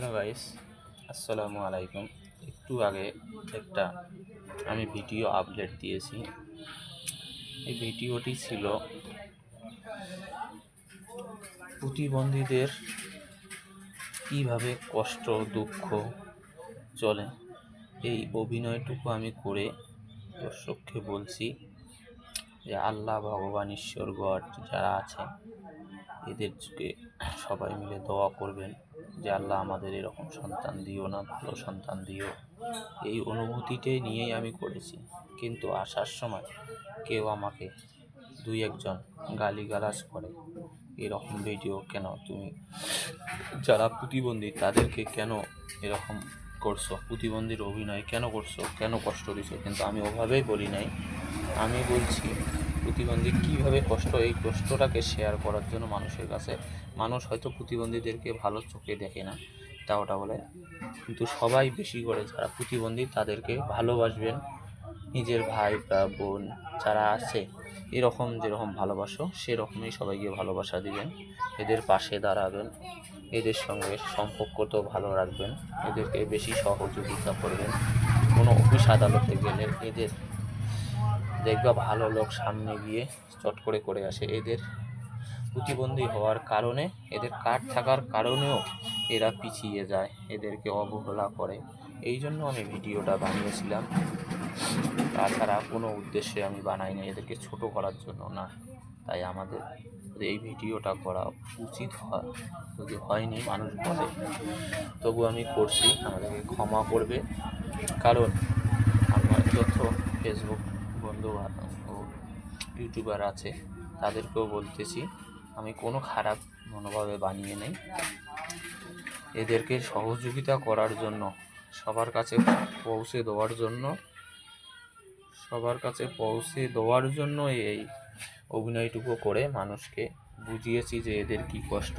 Hello guys, আসসালামু আলাইকুম। একটু আগে একটা আমি ভিডিও আপলোড দিয়েছি। এই ভিডিওটি ছিল প্রতিবন্ধীদের কিভাবে কষ্ট দুঃখ চলে। এই অভিনয়টুকু আমি করে দর্শককে বলছি যে আল্লাহ, ভগবান, ঈশ্বর, গড যারা আছে এদেরকে সবাই মিলে দোয়া করবেন যে আল্লাহ আমাদের এরকম সন্তান দিও না, ভালো সন্তান দিও। এই অনুভূতিটাই নিয়েই আমি করেছি। কিন্তু আসার সময় কেউ আমাকে দুই একজন গালিগালাজ করে, এরকম ভিডিও কেন তুমি, যারা প্রতিবন্ধী তাদেরকে কেন এরকম করছো, প্রতিবন্ধীর অভিনয় কেন করছো, কেন কষ্ট দিছো। কিন্তু আমি ওভাবেই বলি নাই। আমি বলছি প্রতিবন্ধী কীভাবে কষ্ট, এই কষ্টটাকে শেয়ার করার জন্য মানুষের কাছে। মানুষ হয়তো প্রতিবন্ধীদেরকে ভালো চোখে দেখে না, ওটা বলে, কিন্তু সবাই বেশি করে যারা প্রতিবন্ধী তাদেরকে ভালোবাসবেন। নিজের ভাই বা বোন যারা আছে এরকম যেরকম ভালোবাসো সেরকমই সবাইকে ভালোবাসা দিবেন, এদের পাশে দাঁড়াবেন, এদের সঙ্গে সম্পর্ক তো ভালো রাখবেন, এদেরকে বেশি সহযোগিতা করবেন। কোনো অফিস আদালতে গেলে এদের দেখবা ভালো লোক সামনে গিয়ে চট করে করে আসে। এদের প্রতিবন্ধী হওয়ার কারণে, এদের কার্ড থাকার কারণেও এরা পিছিয়ে যায়, এদেরকে অবহেলা করে। এই জন্য আমি ভিডিওটা বানিয়েছিলাম, তাছাড়া কোনো উদ্দেশ্যে আমি বানাইনি, এদেরকে ছোট করার জন্য না। তাই আমাদের এই ভিডিওটা করা উচিত হয়, যদি হয়নি মানুষ বলে, তবু আমি করছি, আমাদেরকে ক্ষমা করবে। কারণ আমার যত ফেসবুক বন্ধু ও ইউটিউবার আছে তাদেরকেও বলতেছি, আমি কোনো খারাপ মনোভাবে বানিয়ে নেই। এদেরকে সহযোগিতা করার জন্য, সবার কাছে পৌঁছে দেওয়ার জন্য এই অভিনয়টুকু করে মানুষকে বুঝিয়েছি যে এদের কি কষ্ট,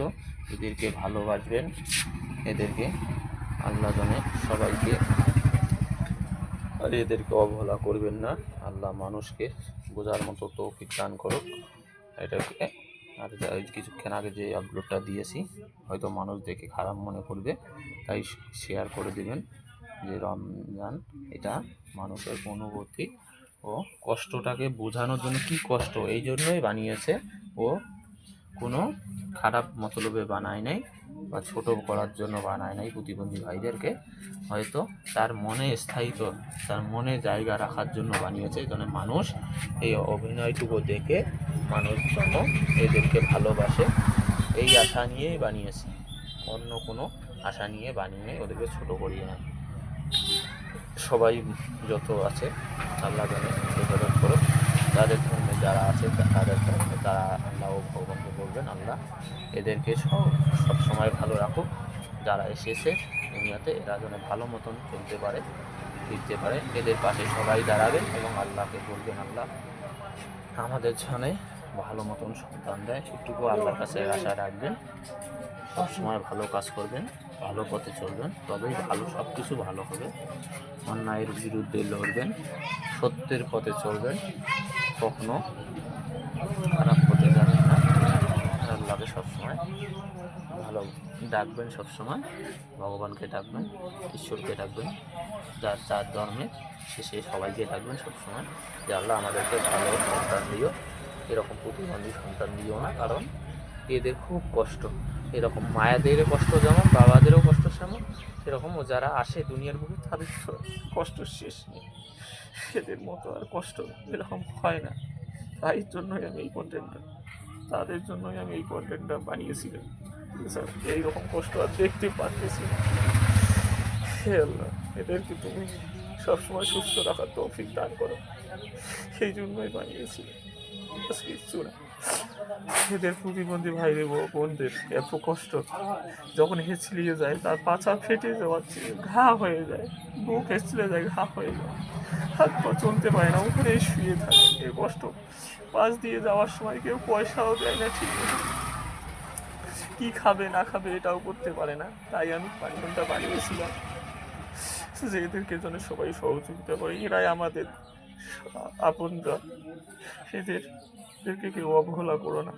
এদেরকে ভালোবাসবেন, এদেরকে আল্লাহ জানে সবাইকে, আর এদেরকে অবহেলা করবেন না। আল্লাহ মানুষকে বোঝার মতো তৌফিক দান করুক। এটাকে আর কিছুক্ষণ আগে যে আপলোডটা দিয়েছি হয়তো মানুষ দেখে খারাপ মনে করবে, তাই শেয়ার করে দিবেন যে রমজান এটা মানুষের অনুভূতি ও কষ্টটাকে বোঝানোর জন্য, কি কষ্ট এই জন্যই বানিয়েছে। ও কোনো খারাপ মতলবে বানায় নাই বা ছোট করার জন্য বানায় নাই। প্রতিবন্ধী ভাইদেরকে হয়তো তার মনে স্থায়িত্ব, তার মনে জায়গা রাখার জন্য বানিয়েছে, যেন মানুষ এই অভিনয়টুকু দেখে মানুষ যেন এদেরকে ভালোবাসে, এই আশা নিয়েই বানিয়েছে। অন্য কোনো আশা নিয়ে বানিয়ে নেই, ওদেরকে ছোট করিয়ে নেয়। সবাই যত আছে আল্লাহ জানে হেফাজত করুক। তাদের ধর্মে যারা আছে তাদের ধর্মে তারা আল্লাহ ও ভগবানকে বলবেন আল্লাহ এদেরকে সবসময় ভালো রাখুক। যারা এসেছে দুনিয়াতে এরা যেন ভালো মতন চলতে পারে, ফিরতে পারে, এদের পাশে সবাই দাঁড়াবেন এবং আল্লাহকে বলবেন আল্লাহ আমাদের জন্যে ভালো মতন সন্তান দেয়, সেটুকু আল্লাহর কাছে আশা রাখবেন। সবসময় ভালো কাজ করবেন, ভালো পথে চলবেন, তবেই ভালো, সব কিছু ভালো হবে। অন্যায়ের বিরুদ্ধে লড়বেন, সত্যের পথে চলবেন, কখনো খারাপ পথে যাবেন না। আল্লাহকে সবসময় ভালো ডাকবেন, সবসময় ভগবানকে ডাকবেন, ঈশ্বরকে ডাকবেন, যার যার ধর্মে সে সবাইকে ডাকবেন সবসময় যে আল্লাহ আমাদেরকে ভালো সন্তান দিও, এরকম প্রতিবন্ধী সন্তান দিও না। কারণ এদের খুব কষ্ট, এরকম মায়াদেরও কষ্ট যেমন বাবাদেরও কষ্ট সেমন, সেরকম ও যারা আসে দুনিয়ার বুকে তাদের কষ্ট শেষ নেই, এদের মতো আর কষ্ট এরকম হয় না। তাই জন্যই আমি এই কন্টেন্টটা, তাদের জন্যই আমি এই কন্টেন্টটা বানিয়েছিলাম। এইরকম কষ্ট আর দেখতে পারতেছি না। হে আল্লাহ, এদেরকে তুমি সবসময় সুস্থ রাখার তৌফিক দান করো, সেই জন্যই বানিয়েছিলাম, কিচ্ছু না। এদের প্রতিবন্ধী ভাইদের বোনদের এত কষ্ট, যখন হেঁচলিয়ে যায় তার পাছা ফেটে যাওয়াচ্ছে, ঘা হয়ে যায়, বুক হেঁচলে যায়, ঘা হয়ে যায়, হাত পা চলতে পারে না, ওখানেই শুয়ে থাকে। এ কষ্ট পাশ দিয়ে যাওয়ার সময় কেউ পয়সাও দেয় না, ঠিক কি খাবে না খাবে এটাও করতে পারে না। তাই আমি কন্টেন্টটা বানিয়েছিলাম যে এদেরকে যেন সবাই সহযোগিতা করে, এরাই আমাদের আপনরা, এদেরকে কেউ অবহেলা করো না।